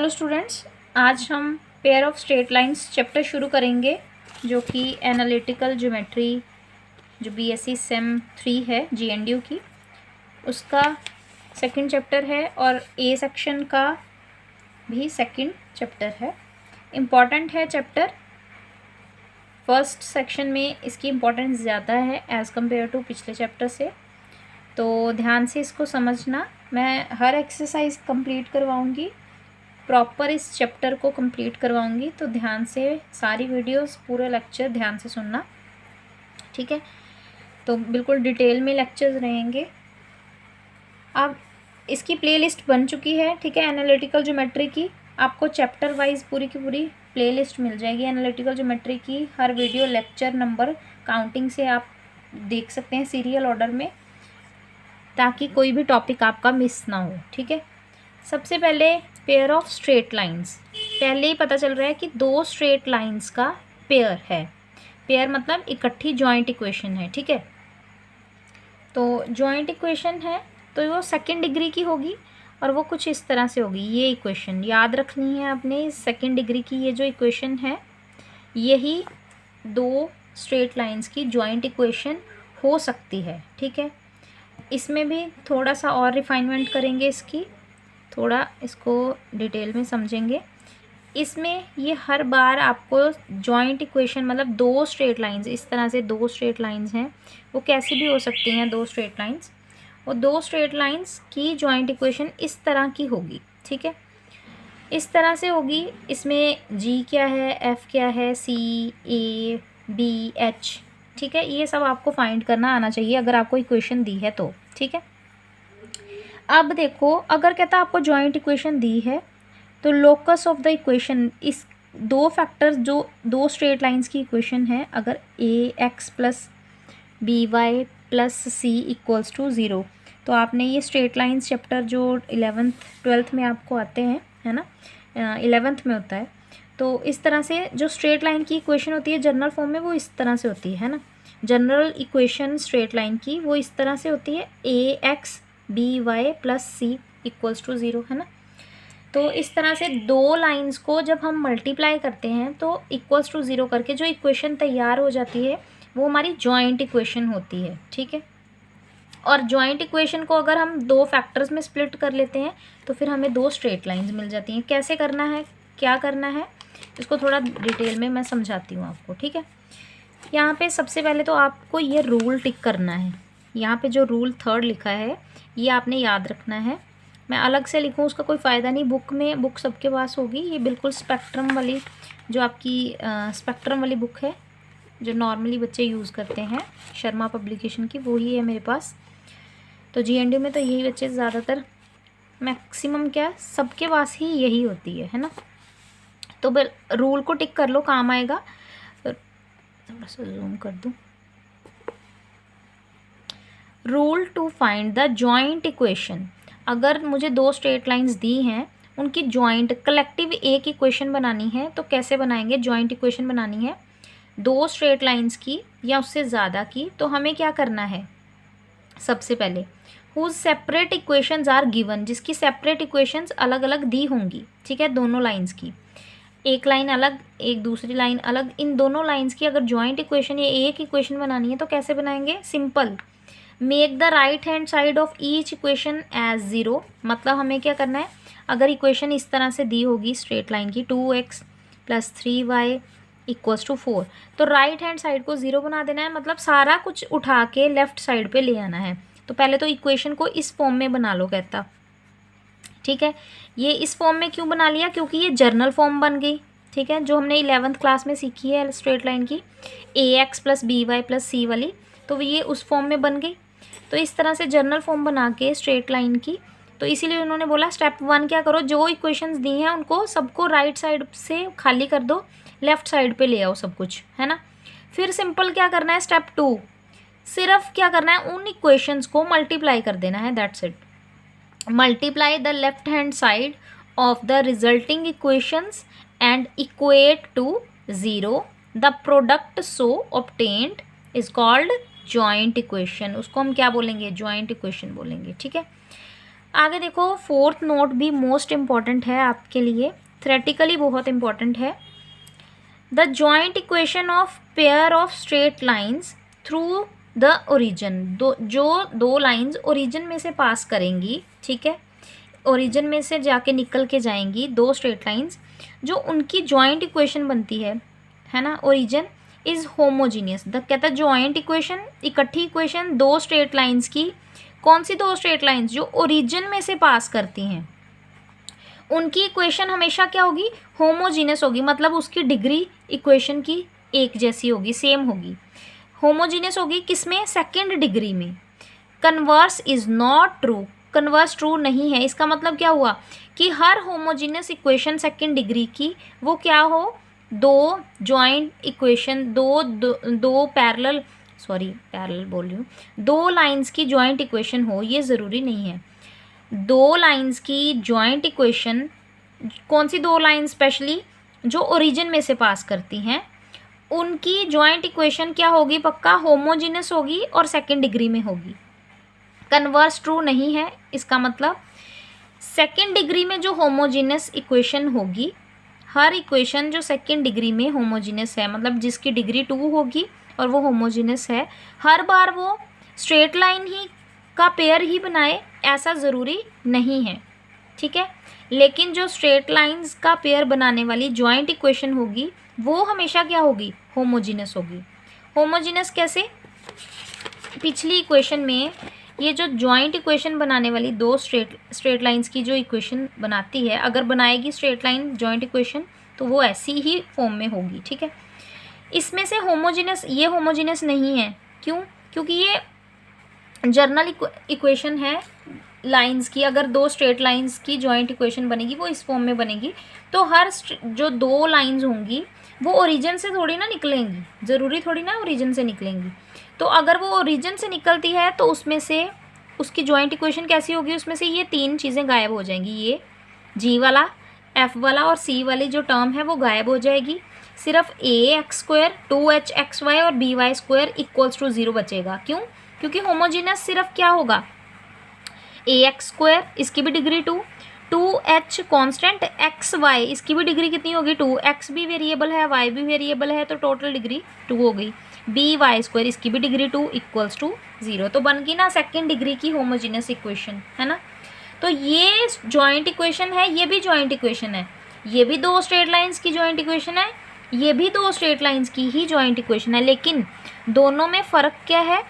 Hello students, आज हम pair of straight lines chapter शुरू करेंगे जो कि एनालिटिकल ज्योमेट्री जो बीएससी सेम 3 है जीएनडीयू की, उसका सेकंड चैप्टर है और ए सेक्शन का भी सेकंड चैप्टर है। इम्पॉर्टेंट है चैप्टर। फर्स्ट सेक्शन में इसकी इम्पोर्टेंस ज़्यादा है एज़ कम्पेयर टू पिछले चैप्टर से, तो ध्यान से इसको समझना। मैं हर एक्सरसाइज कंप्लीट करवाऊँगी, प्रॉपर इस चैप्टर को कंप्लीट करवाऊंगी, तो ध्यान से सारी वीडियोस पूरे लेक्चर ध्यान से सुनना, ठीक है। तो बिल्कुल डिटेल में लेक्चर्स रहेंगे। अब इसकी प्लेलिस्ट बन चुकी है, ठीक है, एनालिटिकल ज्योमेट्री की। आपको चैप्टर वाइज पूरी की पूरी प्लेलिस्ट मिल जाएगी एनालिटिकल ज्योमेट्री की। हर वीडियो लेक्चर नंबर काउंटिंग से आप देख सकते हैं सीरियल ऑर्डर में, ताकि कोई भी टॉपिक आपका मिस ना हो, ठीक है। सबसे पहले पेयर ऑफ स्ट्रेट लाइंस। पहले ही पता चल रहा है कि दो स्ट्रेट लाइंस का पेयर है। पेयर मतलब इकट्ठी जॉइंट इक्वेशन है, ठीक है। तो जॉइंट इक्वेशन है तो वो सेकंड डिग्री की होगी और वो कुछ इस तरह से होगी। ये इक्वेशन याद रखनी है अपने, सेकंड डिग्री की ये जो इक्वेशन है, यही दो स्ट्रेट लाइंस की जॉइंट इक्वेशन हो सकती है, ठीक है। इसमें भी थोड़ा सा और रिफाइनमेंट करेंगे, इसकी थोड़ा इसको डिटेल में समझेंगे। इसमें ये हर बार आपको जॉइंट इक्वेशन मतलब दो स्ट्रेट लाइंस, इस तरह से दो स्ट्रेट लाइंस हैं, वो कैसी भी हो सकती हैं दो स्ट्रेट लाइंस, और दो स्ट्रेट लाइंस की जॉइंट इक्वेशन इस तरह की होगी, ठीक है। इस तरह से होगी। इसमें जी क्या है, एफ क्या है, सी, ए, बी, एच, ठीक है। ये सब आपको फाइंड करना आना चाहिए अगर आपको इक्वेशन दी है तो, ठीक है। अब देखो, अगर कहता आपको जॉइंट इक्वेशन दी है तो लोकस ऑफ द इक्वेशन, इस दो फैक्टर्स जो दो स्ट्रेट लाइंस की इक्वेशन है, अगर A X plus B Y plus C equals to 0, तो आपने ये स्ट्रेट लाइंस चैप्टर जो 11th 12th में आपको आते हैं, है ना, 11th में होता है, तो इस तरह से जो स्ट्रेट लाइन की इक्वेशन होती है जनरल फॉर्म में, वो इस तरह से होती है ना। जनरल इक्वेशन स्ट्रेट लाइन की वो इस तरह से होती है, A X B Y plus C equals to 0, है ना। तो इस तरह से दो लाइंस को जब हम मल्टीप्लाई करते हैं तो इक्वल्स टू 0 करके जो इक्वेशन तैयार हो जाती है वो हमारी जॉइंट इक्वेशन होती है, ठीक है। और जॉइंट इक्वेशन को अगर हम दो फैक्टर्स में स्प्लिट कर लेते हैं तो फिर हमें दो स्ट्रेट लाइंस मिल जाती हैं। कैसे करना है, क्या करना है, इसको थोड़ा डिटेल में मैं समझाती हूँ आपको, ठीक है। यहाँ पे सबसे पहले तो आपको ये रूल टिक करना है। यहाँ पे जो रूल 3rd लिखा है ये आपने याद रखना है। मैं अलग से लिखूँ उसका कोई फ़ायदा नहीं, बुक में, बुक सबके पास होगी, ये बिल्कुल स्पेक्ट्रम वाली जो आपकी स्पेक्ट्रम वाली बुक है जो नॉर्मली बच्चे यूज़ करते हैं, शर्मा पब्लिकेशन की, वो ही है मेरे पास। तो जीएनडीयू में तो यही बच्चे ज़्यादातर, मैक्सिमम क्या सबके पास ही यही होती है ना। तो रूल को टिक कर लो, काम आएगा। थोड़ा सा जूम कर दूँ। Rule to find the joint equation. अगर मुझे दो स्ट्रेट लाइंस दी हैं, उनकी जॉइंट कलेक्टिव एक इक्वेशन बनानी है, तो कैसे बनाएंगे। जॉइंट इक्वेशन बनानी है दो स्ट्रेट लाइंस की या उससे ज़्यादा की, तो हमें क्या करना है, सबसे पहले whose separate equations are given, जिसकी सेपरेट इक्वेशंस अलग अलग दी होंगी, ठीक है, दोनों लाइंस की। एक लाइन अलग, एक दूसरी लाइन अलग, इन दोनों लाइंस की अगर जॉइंट इक्वेशन या एक इक्वेशन बनानी है तो कैसे बनाएंगे, simple, make the right hand side of each equation as 0। मतलब हमें क्या करना है, अगर इक्वेशन इस तरह से दी होगी स्ट्रेट लाइन की 2x plus 3y equals to 4, तो राइट हैंड साइड को 0 बना देना है। मतलब सारा कुछ उठा के लेफ्ट साइड पे ले आना है। तो पहले तो इक्वेशन को इस फॉर्म में बना लो, कहता, ठीक है। ये इस फॉर्म में क्यों बना लिया, क्योंकि ये जर्नल फॉर्म बन गई, ठीक है, जो हमने 11th क्लास में सीखी है स्ट्रेट लाइन की, A X plus B Y plus C वाली, तो ये उस फॉर्म में बन गई। तो इस तरह से जर्नल फॉर्म बना के स्ट्रेट लाइन की, तो इसीलिए उन्होंने बोला स्टेप 1 क्या करो, जो इक्वेशंस दी हैं उनको सबको राइट साइड से खाली कर दो, लेफ्ट साइड पे ले आओ सब कुछ, है ना। फिर सिंपल क्या करना है, स्टेप 2, सिर्फ क्या करना है, उन इक्वेशंस को मल्टीप्लाई कर देना है, that's it. Multiply the left hand side of the resulting equations and equate to 0, the product so obtained is called joint equation. उसको हम क्या बोलेंगे, जॉइंट इक्वेशन बोलेंगे, ठीक है। आगे देखो, फोर्थ नोट भी मोस्ट इम्पॉर्टेंट है आपके लिए, थ्योरेटिकली बहुत इम्पॉर्टेंट है। The joint equation of pair of straight lines through the origin, दो लाइन्स ओरिजिन में से पास करेंगी, ठीक है, ओरिजिन में से जाके निकल के जाएंगी दो स्ट्रेट लाइन्स, जो उनकी जॉइंट इक्वेशन बनती है ना, ओरिजिन इज होमोजीनियस। द कहता है जॉइंट इक्वेशन, इकट्ठी इक्वेशन दो स्ट्रेट लाइन्स की, कौन सी दो स्ट्रेट लाइन्स, जो ओरिजिन में से पास करती हैं, उनकी इक्वेशन हमेशा क्या होगी, होमोजीनियस होगी, मतलब उसकी डिग्री इक्वेशन की एक जैसी होगी, सेम होगी, होमोजीनियस होगी, किसमें, सेकेंड डिग्री में। Converse is not true, converse true नहीं है, इसका मतलब क्या हुआ कि हर होमोजीनियस इक्वेशन सेकेंड डिग्री की वो क्या हो, दो जॉइंट इक्वेशन, दो पैरेलल बोल रही हूँ, दो लाइंस की जॉइंट इक्वेशन हो, ये ज़रूरी नहीं है। दो लाइंस की जॉइंट इक्वेशन, कौन सी दो लाइन स्पेशली, जो ओरिजिन में से पास करती हैं, उनकी जॉइंट इक्वेशन क्या होगी, पक्का होमोजीनियस होगी और सेकेंड डिग्री में होगी। कन्वर्स ट्रू नहीं है, इसका मतलब सेकेंड डिग्री में जो होमोजीनियस इक्वेशन होगी, हर इक्वेशन जो सेकेंड डिग्री में होमोजीनियस है, मतलब जिसकी डिग्री 2 होगी और वो होमोजीनियस है, हर बार वो स्ट्रेट लाइन ही का पेयर ही बनाए, ऐसा ज़रूरी नहीं है, ठीक है। लेकिन जो स्ट्रेट लाइंस का पेयर बनाने वाली जॉइंट इक्वेशन होगी, वो हमेशा क्या होगी, होमोजीनियस होगी। होमोजीनियस कैसे, पिछली इक्वेशन में ये जो जॉइंट इक्वेशन बनाने वाली दो स्ट्रेट लाइंस की जो इक्वेशन बनाती है, अगर बनाएगी स्ट्रेट लाइन जॉइंट इक्वेशन, तो वो ऐसी ही फॉर्म में होगी, ठीक है। इसमें से होमोजीनियस, ये होमोजीनियस नहीं है, क्यों, क्योंकि ये जर्नल इक्वेशन है लाइंस की। अगर दो स्ट्रेट लाइंस की जॉइंट इक्वेशन बनेगी, वो इस फॉर्म में बनेगी, तो हर जो दो लाइंस होंगी वो ओरिजिन से थोड़ी ना निकलेंगी, ज़रूरी थोड़ी ना ओरिजिन से निकलेंगी। तो अगर वो ओरिजिन से निकलती है तो उसमें से उसकी जॉइंट इक्वेशन कैसी होगी, उसमें से ये तीन चीज़ें गायब हो जाएंगी, ये जी वाला, एफ वाला और सी वाली जो टर्म है वो गायब हो जाएगी। सिर्फ ax² 2hxy और by² इक्वल्स टू 0 बचेगा। क्यों, क्योंकि होमोजीनियस सिर्फ क्या होगा, ax², इसकी भी डिग्री 2, 2h कॉन्स्टेंट, xy इसकी भी डिग्री कितनी होगी 2, x भी वेरिएबल है, y भी वेरिएबल है, तो टोटल डिग्री 2 हो गई। by² इसकी भी डिग्री 2 इक्वल्स टू 0, तो बन गई ना सेकेंड डिग्री की होमोजीनियस इक्वेशन, है ना। तो ये जॉइंट इक्वेशन है, ये भी जॉइंट इक्वेशन है, ये भी दो स्ट्रेट लाइंस की जॉइंट इक्वेशन है, ये भी दो स्ट्रेट लाइंस की ही जॉइंट इक्वेशन है, लेकिन दोनों में फ़र्क क्या है,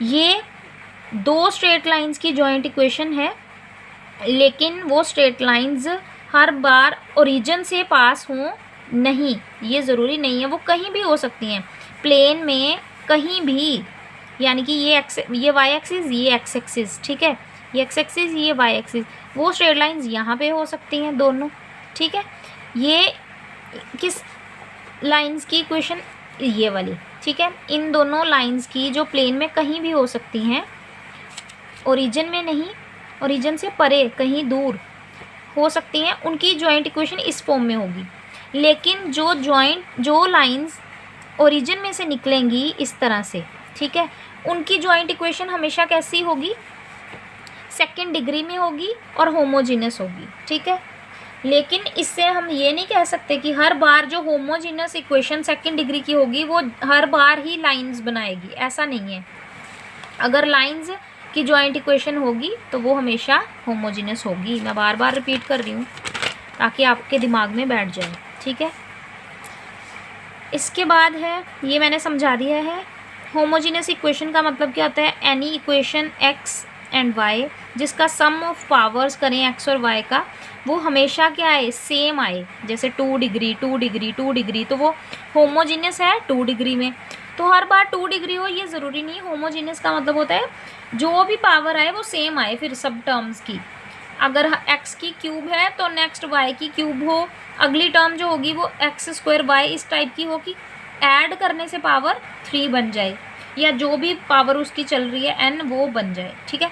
ये दो स्ट्रेट लाइंस की जॉइंट इक्वेशन है, लेकिन वो स्ट्रेट लाइंस हर बार ओरिजिन से पास हों नहीं, ये ज़रूरी नहीं है, वो कहीं भी हो सकती हैं, प्लेन में कहीं भी, यानी कि ये वाई एक्सिस, ये एक्स एक्सिस, ठीक है, ये एक्स एक्सिस, ये वाई एक्सिस, वो स्ट्रेट लाइंस यहाँ पे हो सकती हैं दोनों, ठीक है। ये किस लाइंस की इक्वेशन, ये वाली, ठीक है। इन दोनों लाइंस की जो प्लेन में कहीं भी हो सकती हैं, ओरिजिन में नहीं, ओरिजिन से परे कहीं दूर हो सकती हैं, उनकी जॉइंट इक्वेशन इस फॉर्म में होगी। लेकिन जो लाइंस ओरिजिन में से निकलेंगी इस तरह से, ठीक है, उनकी जॉइंट इक्वेशन हमेशा कैसी होगी, सेकेंड डिग्री में होगी और होमोजीनियस होगी, ठीक है। लेकिन इससे हम ये नहीं कह सकते कि हर बार जो होमोजीनियस इक्वेशन सेकेंड डिग्री की होगी वो हर बार ही लाइंस बनाएगी, ऐसा नहीं है। अगर लाइंस की जॉइंट इक्वेशन होगी तो वो हमेशा होमोजीनियस होगी। मैं बार बार रिपीट कर रही हूँ ताकि आपके दिमाग में बैठ जाए, ठीक है। इसके बाद है, ये मैंने समझा दिया है, होमोजीनियस इक्वेशन का मतलब क्या होता है, any equation x and y जिसका सम ऑफ पावर्स करें एक्स और वाई का, वो हमेशा क्या आए, सेम आए। जैसे 2 डिग्री 2 डिग्री 2 डिग्री, तो वो होमोजीनियस है 2 डिग्री में, तो हर बार 2 डिग्री हो ये ज़रूरी नहीं। होमोजीनियस का मतलब होता है जो भी पावर आए वो सेम आए, फिर सब टर्म्स की। अगर x की क्यूब है तो नेक्स्ट y की क्यूब हो, अगली टर्म जो होगी वो x² y इस टाइप की हो कि ऐड करने से पावर 3 बन जाए, या जो भी पावर उसकी चल रही है n वो बन जाए, ठीक है।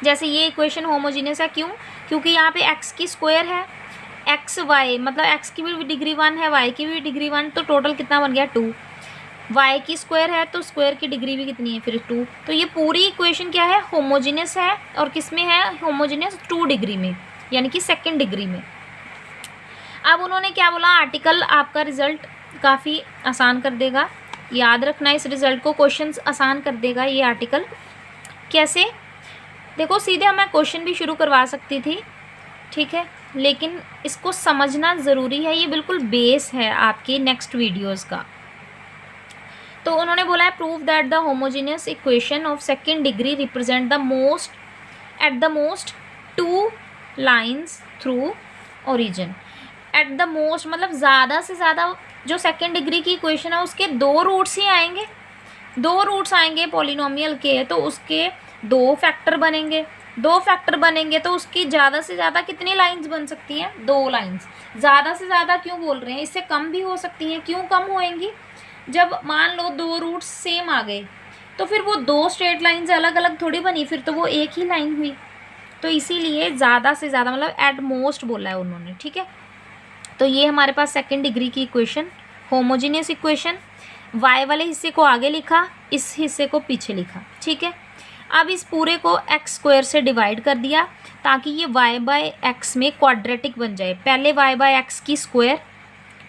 जैसे ये इक्वेशन होमोजीनियस है, क्यों, क्योंकि यहाँ पे x की स्क्वायर है, x y मतलब x की भी डिग्री 1 है, y की भी डिग्री 1, तो टोटल कितना बन गया 2। y की स्क्वायर है तो स्क्वायर की डिग्री भी कितनी है फिर 2। तो ये पूरी इक्वेशन क्या है, होमोजीनियस है। और किस में है होमोजीनियस, 2 डिग्री में, यानी कि सेकेंड डिग्री में। अब उन्होंने क्या बोला, आर्टिकल आपका रिजल्ट काफ़ी आसान कर देगा, याद रखना इस रिजल्ट को, क्वेश्चंस आसान कर देगा ये आर्टिकल। कैसे, देखो सीधे मैं क्वेश्चन भी शुरू करवा सकती थी, ठीक है, लेकिन इसको समझना ज़रूरी है, ये बिल्कुल बेस है आपकी नेक्स्ट वीडियोस का। तो उन्होंने बोला है prove that the homogeneous equation of second degree represent the most at the most 2 lines through origin. At the most मतलब ज़्यादा से ज़्यादा जो सेकेंड डिग्री की इक्वेशन है उसके 2 रूट्स ही आएंगे, 2 रूट्स आएंगे पॉलिनोमियल के, तो उसके 2 फैक्टर बनेंगे, 2 फैक्टर बनेंगे तो उसकी ज़्यादा से ज़्यादा कितनी लाइंस बन सकती हैं, 2 लाइंस। ज़्यादा से ज़्यादा क्यों बोल रहे हैं, इससे कम भी हो सकती हैं। क्यों कम होएंगी, जब मान लो 2 रूट्स सेम आ गए तो फिर वो 2 स्ट्रेट लाइंस अलग अलग थोड़ी बनी, फिर तो वो एक ही लाइन हुई। तो इसीलिए ज़्यादा से ज़्यादा मतलब एट मोस्ट बोला है उन्होंने, ठीक है। तो ये हमारे पास सेकेंड डिग्री की इक्वेशन, होमोजीनियस इक्वेशन, y वाले हिस्से को आगे लिखा, इस हिस्से को पीछे लिखा, ठीक है। अब इस पूरे को x स्क्वायर से डिवाइड कर दिया ताकि ये y बाय एक्स में क्वाड्रेटिक बन जाए। पहले y बाय एक्स की स्क्वायर,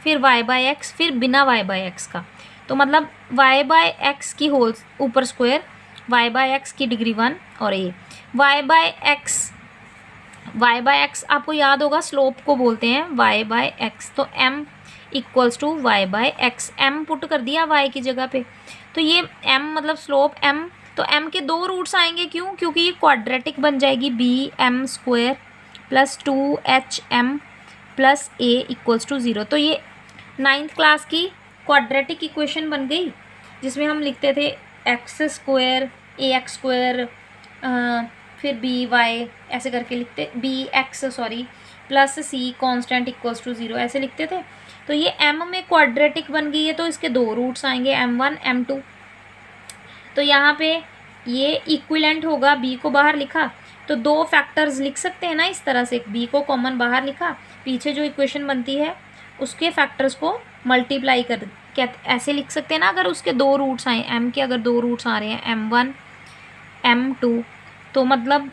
फिर y बाय एक्स, फिर बिना y बाय एक्स का, तो मतलब y बाय एक्स की होल ऊपर स्क्वायर, y बाय एक्स की डिग्री 1 और a y बाय एक्स आपको याद होगा स्लोप को बोलते हैं y बाय एक्स। तो m equals to y by x, m put कर दिया y की जगह पे, तो ये m मतलब स्लोप m, तो m के 2 रूट्स आएंगे, क्यों, क्योंकि ये क्वाड्रेटिक बन जाएगी, b m square plus 2HM plus a equals to 0। तो ये 9th क्लास की क्वाड्रेटिक इक्वेशन बन गई, जिसमें हम लिखते थे एक्स स्क्वायर ax स्क्वायर फिर बी वाई ऐसे करके लिखते, b x sorry plus c constant equals to 0 ऐसे लिखते थे। तो ये m में क्वाड्रेटिक बन गई है, तो इसके 2 रूट्स आएंगे m1 m2। तो यहाँ पे ये इक्विलेंट होगा, b को बाहर लिखा तो 2 फैक्टर्स लिख सकते हैं ना इस तरह से, b को कॉमन बाहर लिखा, पीछे जो इक्वेशन बनती है उसके फैक्टर्स को मल्टीप्लाई कर, क्या ऐसे लिख सकते हैं ना, अगर उसके 2 रूट्स आए, m के अगर 2 रूट्स आ रहे हैं m1 m2, तो मतलब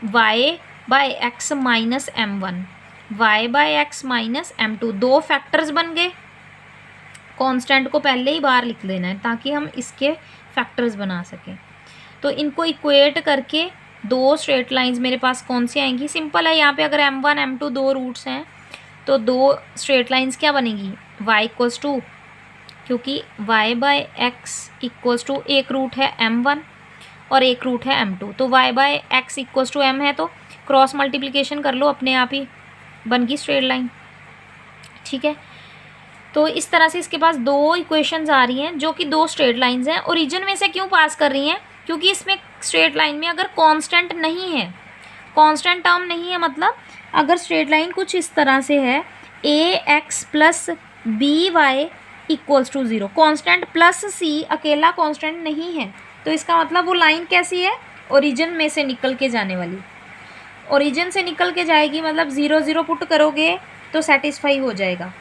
y by x minus m1, y by x minus m2, 2 factors बन गए। कांस्टेंट को पहले ही बाहर लिख लेना है ताकि हम इसके फैक्टर्स बना सकें। तो इनको इक्वेट करके 2 स्ट्रेट लाइंस मेरे पास कौन सी आएंगी, सिंपल है, यहाँ पे अगर m1 m2 2 रूट्स हैं तो 2 स्ट्रेट लाइंस क्या बनेगी, y इक्वल्स टू, क्योंकि y by x equals to एक रूट है m1 और एक रूट है m2, तो y by x equals to m है, तो क्रॉस मल्टीप्लिकेशन कर लो, अपने आप ही बन गई स्ट्रेट लाइन, ठीक है। तो इस तरह से इसके पास 2 इक्वेशंस आ रही हैं जो कि 2 स्ट्रेट लाइंस हैं। ओरिजिन में से क्यों पास कर रही हैं, क्योंकि इसमें स्ट्रेट लाइन में अगर कांस्टेंट नहीं है, कांस्टेंट टर्म नहीं है, मतलब अगर स्ट्रेट लाइन कुछ इस तरह से है ax plus B y equals to 0, constant plus c अकेला कांस्टेंट नहीं है, तो इसका मतलब वो लाइन कैसी है, ओरिजिन में से निकल के जाने वाली, ओरिजिन से निकल के जाएगी, मतलब 0 0 पुट करोगे तो सेटिस्फाई हो जाएगा।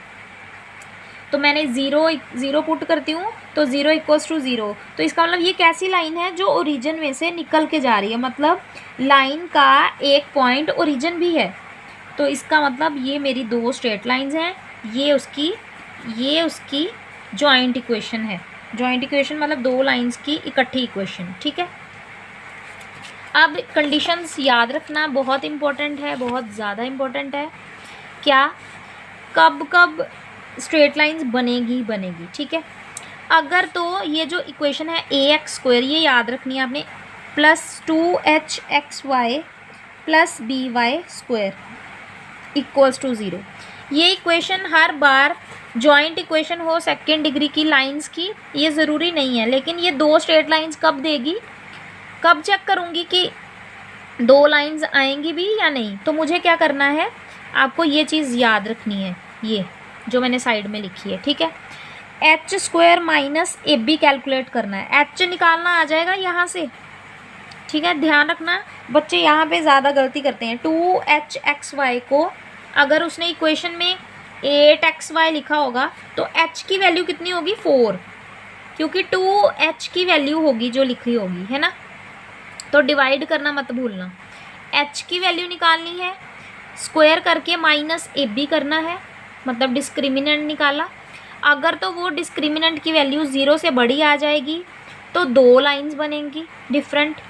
तो मैंने 0 पुट करती हूँ तो 0 इक्वल्स टू 0, तो इसका मतलब ये कैसी लाइन है, जो ओरिजिन में से निकल के जा रही है, मतलब लाइन का एक पॉइंट ओरिजिन भी है। तो इसका मतलब ये मेरी 2 स्ट्रेट लाइंस हैं, ये उसकी जॉइंट इक्वेशन है। जॉइंट इक्वेशन मतलब 2 लाइंस की इकट्ठी इक्वेशन, ठीक है। अब कंडीशंस याद रखना बहुत इम्पोर्टेंट है, बहुत ज़्यादा इम्पोर्टेंट है। क्या, कब कब स्ट्रेट लाइंस बनेगी, ठीक है। अगर तो ये जो इक्वेशन है ax स्क्वायर, ये याद रखनी है आपने, plus 2hxy plus by square equals to 0, ये इक्वेशन हर बार जॉइंट इक्वेशन हो सेकेंड डिग्री की लाइंस की, ये ज़रूरी नहीं है, लेकिन ये 2 स्ट्रेट लाइंस कब देगी, कब चेक करूँगी कि 2 लाइंस आएंगी भी या नहीं। तो मुझे क्या करना है, आपको ये चीज़ याद रखनी है, ये जो मैंने साइड में लिखी है, ठीक है। H square minus a b calculate करना है, एच निकालना आ जाएगा यहाँ से, ठीक है। ध्यान रखना बच्चे यहाँ पे ज़्यादा गलती करते हैं, 2hxy को अगर उसने इक्वेशन में 8xy लिखा होगा तो h की वैल्यू कितनी होगी 4, क्योंकि 2h की वैल्यू होगी जो लिखी होगी, है ना। तो डिवाइड करना मत भूलना। h की वैल्यू निकालनी है, स्क्वायर करके माइनस AB करना है, मतलब डिस्क्रिमिनेंट निकाला। अगर तो वो डिस्क्रिमिनेंट की वैल्यू 0 से बड़ी आ जाएगी तो 2 लाइंस बनेंगी डिफरेंट।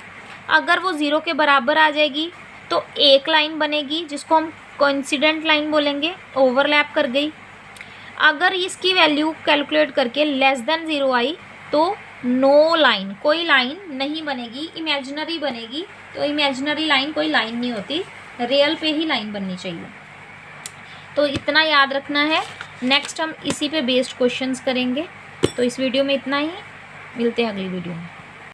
अगर वो 0 के बराबर आ जाएगी तो एक लाइन बनेगी जिसको हम कोइंसिडेंट लाइन बोलेंगे, ओवरलैप कर गई। अगर इसकी वैल्यू कैलकुलेट करके लेस देन 0 आई तो नो लाइन, कोई लाइन नहीं बनेगी, इमेजिनरी बनेगी। तो इमेजिनरी लाइन कोई लाइन नहीं होती, रियल पे ही लाइन बननी चाहिए। तो इतना याद रखना है। नेक्स्ट हम इसी पे बेस्ड क्वेश्चंस करेंगे। तो इस वीडियो में इतना ही, मिलते हैं अगली वीडियो में।